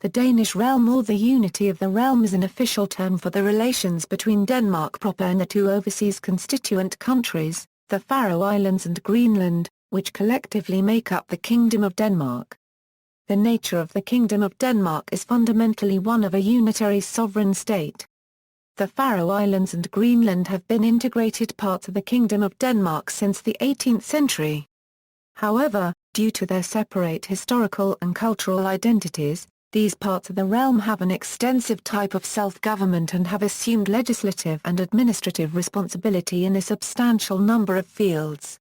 The Danish Realm or the unity of the realm is an official term for the relations between Denmark proper and the two overseas constituent countries, the Faroe Islands and Greenland, which collectively make up the Kingdom of Denmark. The nature of the Kingdom of Denmark is fundamentally one of a unitary sovereign state. The Faroe Islands and Greenland have been integrated parts of the Kingdom of Denmark since the 18th century. However, due to their separate historical and cultural identities, these parts of the realm have an extensive type of self-government and have assumed legislative and administrative responsibility in a substantial number of fields.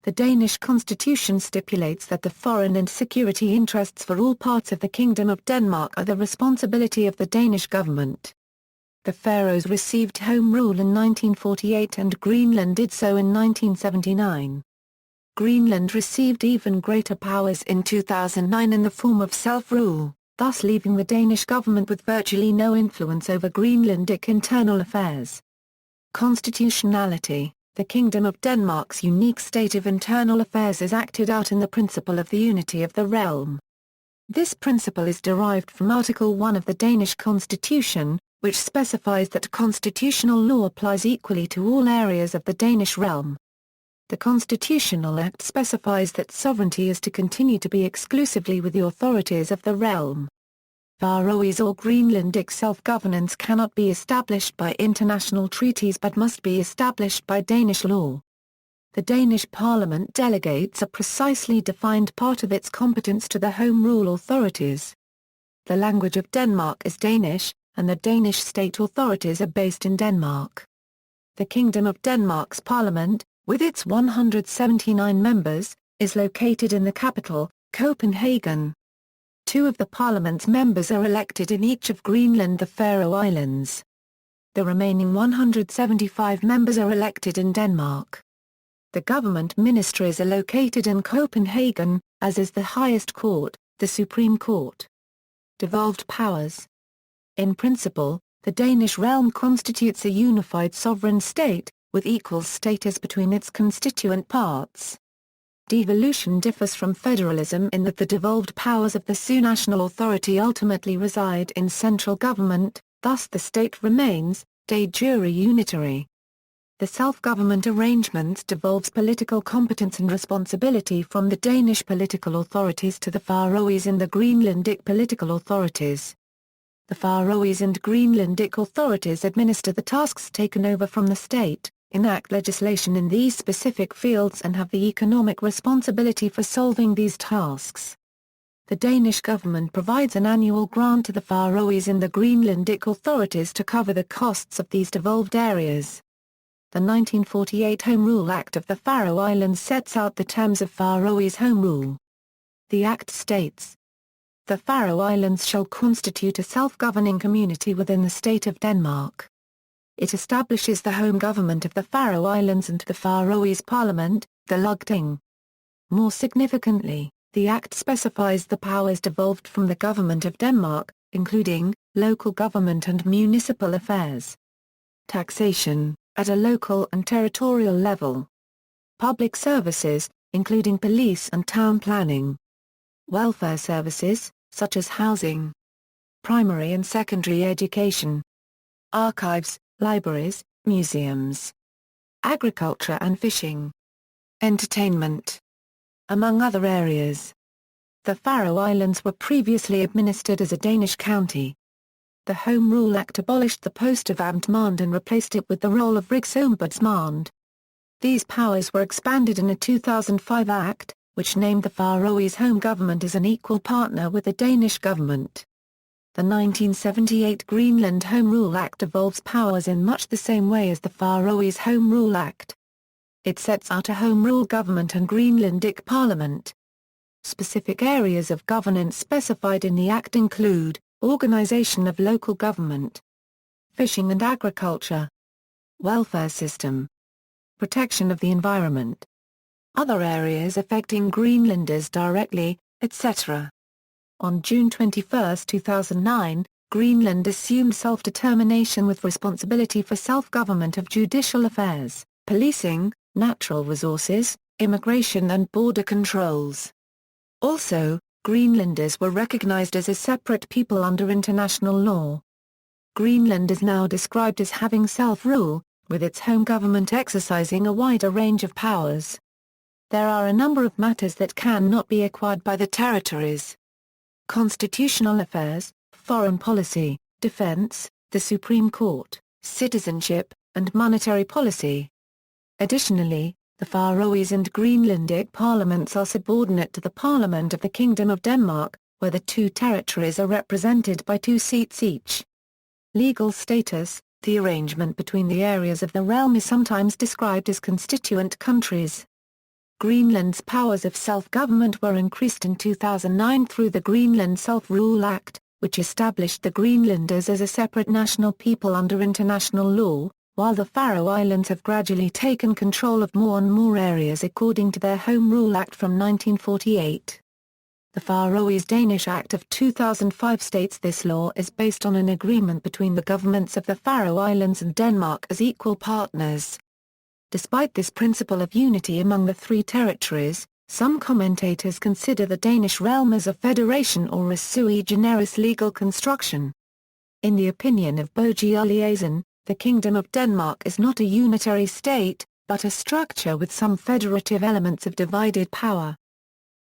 The Danish constitution stipulates that the foreign and security interests for all parts of the Kingdom of Denmark are the responsibility of the Danish government. The Faroes received Home Rule in 1948 and Greenland did so in 1979. Greenland received even greater powers in 2009 in the form of self-rule, thus leaving the Danish government with virtually no influence over Greenlandic internal affairs. Constitutionality. The Kingdom of Denmark's unique state of internal affairs is acted out in the principle of the unity of the realm. This principle is derived from Article 1 of the Danish Constitution, which specifies that constitutional law applies equally to all areas of the Danish realm. The Constitutional Act specifies that sovereignty is to continue to be exclusively with the authorities of the realm. Faroese or Greenlandic self-governance cannot be established by international treaties but must be established by Danish law. The Danish Parliament delegates a precisely defined part of its competence to the Home Rule authorities. The language of Denmark is Danish, and the Danish state authorities are based in Denmark. The Kingdom of Denmark's Parliament, with its 179 members, is located in the capital, Copenhagen. 2 of the Parliament's members are elected in each of Greenland, the Faroe Islands. The remaining 175 members are elected in Denmark. The government ministries are located in Copenhagen, as is the highest court, the Supreme Court. Devolved powers. In principle, the Danish realm constitutes a unified sovereign state, with equal status between its constituent parts. Devolution differs from federalism in that the devolved powers of the supranational authority ultimately reside in central government, thus the state remains, de jure unitary. The self-government arrangements devolves political competence and responsibility from the Danish political authorities to the Faroese and the Greenlandic political authorities. The Faroese and Greenlandic authorities administer the tasks taken over from the state, enact legislation in these specific fields and have the economic responsibility for solving these tasks. The Danish government provides an annual grant to the Faroese and the Greenlandic authorities to cover the costs of these devolved areas. The 1948 Home Rule Act of the Faroe Islands sets out the terms of Faroese Home Rule. The Act states, "The Faroe Islands shall constitute a self-governing community within the state of Denmark." It establishes the home government of the Faroe Islands and the Faroese Parliament, the Lagting. More significantly, the Act specifies the powers devolved from the government of Denmark, including local government and municipal affairs. Taxation, at a local and territorial level. Public services, including police and town planning. Welfare services, such as housing. Primary and secondary education. Archives, libraries, museums. Agriculture and fishing. Entertainment. Among other areas. The Faroe Islands were previously administered as a Danish county. The Home Rule Act abolished the post of Amtmand and replaced it with the role of Riksombudsmand. These powers were expanded in a 2005 act, which named the Faroese home government as an equal partner with the Danish government. The 1978 Greenland Home Rule Act devolves powers in much the same way as the Faroese Home Rule Act. It sets out a home rule government and Greenlandic parliament. Specific areas of governance specified in the Act include organization of local government, fishing and agriculture, welfare system, protection of the environment, other areas affecting Greenlanders directly, etc. On June 21, 2009, Greenland assumed self-determination with responsibility for self-government of judicial affairs, policing, natural resources, immigration and border controls. Also, Greenlanders were recognized as a separate people under international law. Greenland is now described as having self-rule, with its home government exercising a wider range of powers. There are a number of matters that cannot be acquired by the territories. Constitutional affairs, foreign policy, defense, the Supreme Court, citizenship, and monetary policy. Additionally, the Faroese and Greenlandic parliaments are subordinate to the Parliament of the Kingdom of Denmark, where the two territories are represented by 2 seats each. Legal status: the arrangement between the areas of the realm is sometimes described as constituent countries. Greenland's powers of self-government were increased in 2009 through the Greenland Self-Rule Act, which established the Greenlanders as a separate national people under international law, while the Faroe Islands have gradually taken control of more and more areas according to their Home Rule Act from 1948. The Faroese Danish Act of 2005 states this law is based on an agreement between the governments of the Faroe Islands and Denmark as equal partners. Despite this principle of unity among the 3 territories, some commentators consider the Danish realm as a federation or a sui generis legal construction. In the opinion of Bogi Eliason, the Kingdom of Denmark is not a unitary state, but a structure with some federative elements of divided power.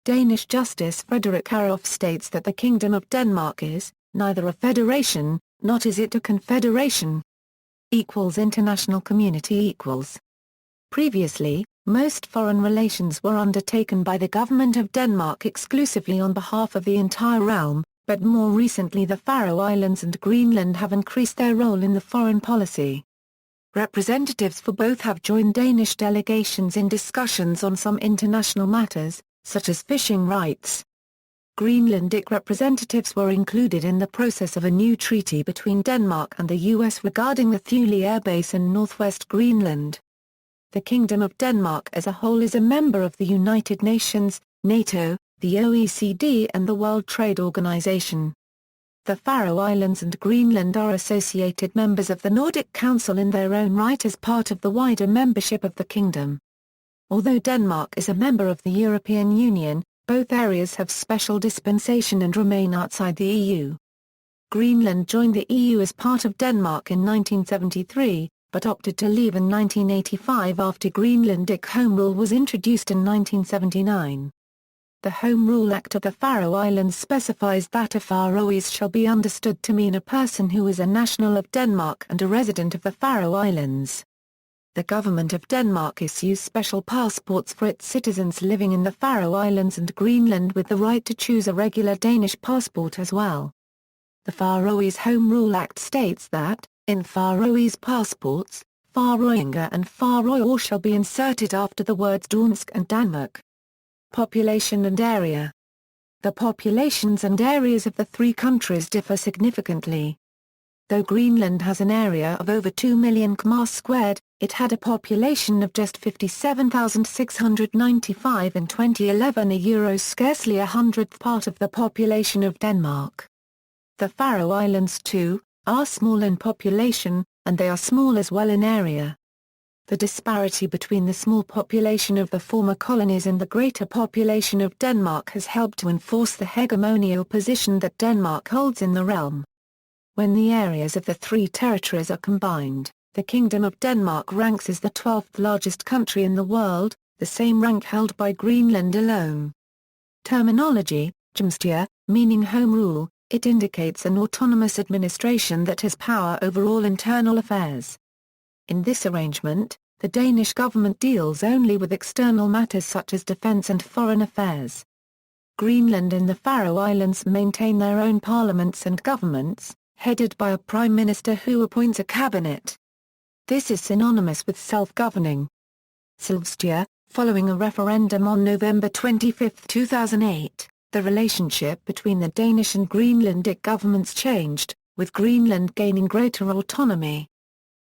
Danish Justice Frederik Haroff states that the Kingdom of Denmark is, neither a federation, not is it a confederation. International community . Previously, most foreign relations were undertaken by the Government of Denmark exclusively on behalf of the entire realm, but more recently the Faroe Islands and Greenland have increased their role in the foreign policy. Representatives for both have joined Danish delegations in discussions on some international matters, such as fishing rights. Greenlandic representatives were included in the process of a new treaty between Denmark and the US regarding the Thule Air Base in northwest Greenland. The Kingdom of Denmark as a whole is a member of the United Nations, NATO, the OECD and the World Trade Organization. The Faroe Islands and Greenland are associated members of the Nordic Council in their own right as part of the wider membership of the kingdom. Although Denmark is a member of the European Union, both areas have special dispensation and remain outside the EU. Greenland joined the EU as part of Denmark in 1973, but opted to leave in 1985 after Greenlandic Home Rule was introduced in 1979. The Home Rule Act of the Faroe Islands specifies that a Faroese shall be understood to mean a person who is a national of Denmark and a resident of the Faroe Islands. The government of Denmark issues special passports for its citizens living in the Faroe Islands and Greenland with the right to choose a regular Danish passport as well. The Faroese Home Rule Act states that, in Faroese passports, Faroinga and Faroe shall be inserted after the words Dansk and Danmark. Population and area. The populations and areas of the 3 countries differ significantly. Though Greenland has an area of over 2 million km², it had a population of just 57,695 in 2011, scarcely a hundredth part of the population of Denmark. The Faroe Islands too, are small in population, and they are small as well in area. The disparity between the small population of the former colonies and the greater population of Denmark has helped to enforce the hegemonial position that Denmark holds in the realm. When the areas of the 3 territories are combined, the Kingdom of Denmark ranks as the 12th largest country in the world, the same rank held by Greenland alone. Terminology: Hjemstyre, meaning home rule, it indicates an autonomous administration that has power over all internal affairs. In this arrangement, the Danish government deals only with external matters such as defense and foreign affairs. Greenland and the Faroe Islands maintain their own parliaments and governments, headed by a prime minister who appoints a cabinet. This is synonymous with self-governing. Selvstyre, following a referendum on November 25, 2008, the relationship between the Danish and Greenlandic governments changed, with Greenland gaining greater autonomy.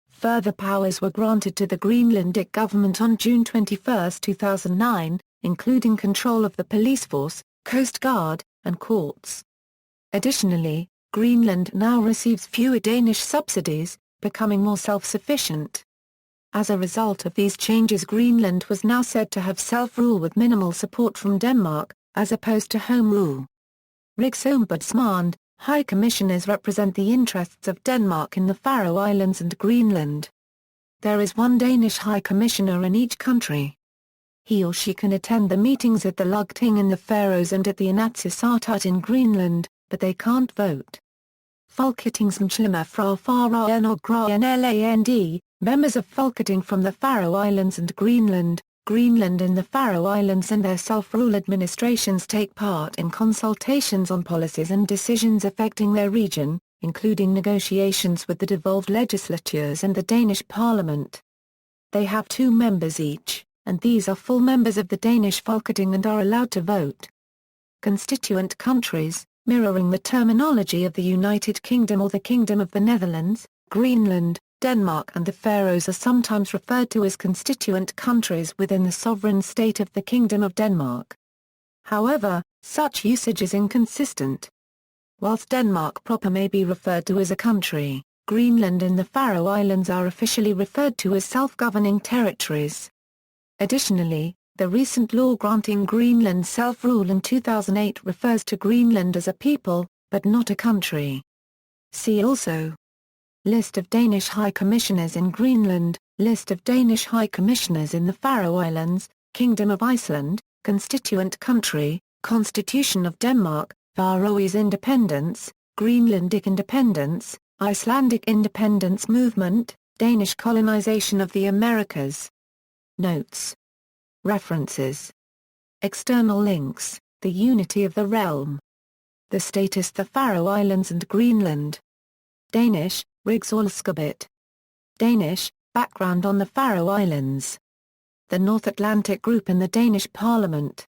Further powers were granted to the Greenlandic government on June 21, 2009, including control of the police force, coast guard, and courts. Additionally, Greenland now receives fewer Danish subsidies, becoming more self-sufficient. As a result of these changes, Greenland was now said to have self-rule with minimal support from Denmark, as opposed to home rule. Riksombudsman, High Commissioners represent the interests of Denmark in the Faroe Islands and Greenland. There is one Danish High Commissioner in each country. He or she can attend the meetings at the Lagting in the Faroes and at the Inatsisartut in Greenland, but they can't vote. Folketingsmedlemmer fra Færøerne og Grønland, members of Folketing from the Faroe Islands and Greenland, Greenland and the Faroe Islands and their self-rule administrations take part in consultations on policies and decisions affecting their region, including negotiations with the devolved legislatures and the Danish Parliament. They have 2 members each, and these are full members of the Danish Folketing and are allowed to vote. Constituent countries, mirroring the terminology of the United Kingdom or the Kingdom of the Netherlands, Greenland, Denmark and the Faroes are sometimes referred to as constituent countries within the sovereign state of the Kingdom of Denmark. However, such usage is inconsistent. Whilst Denmark proper may be referred to as a country, Greenland and the Faroe Islands are officially referred to as self-governing territories. Additionally, the recent law granting Greenland self-rule in 2008 refers to Greenland as a people, but not a country. See also: List of Danish High Commissioners in Greenland, List of Danish High Commissioners in the Faroe Islands, Kingdom of Iceland, Constituent Country, Constitution of Denmark, Faroese Independence, Greenlandic Independence, Icelandic Independence Movement, Danish colonization of the Americas. Notes. References. External links: The Unity of the Realm. The Status the Faroe Islands and Greenland. Danish, Rigsfællesskabet. Danish, Background on the Faroe Islands. The North Atlantic Group in the Danish Parliament.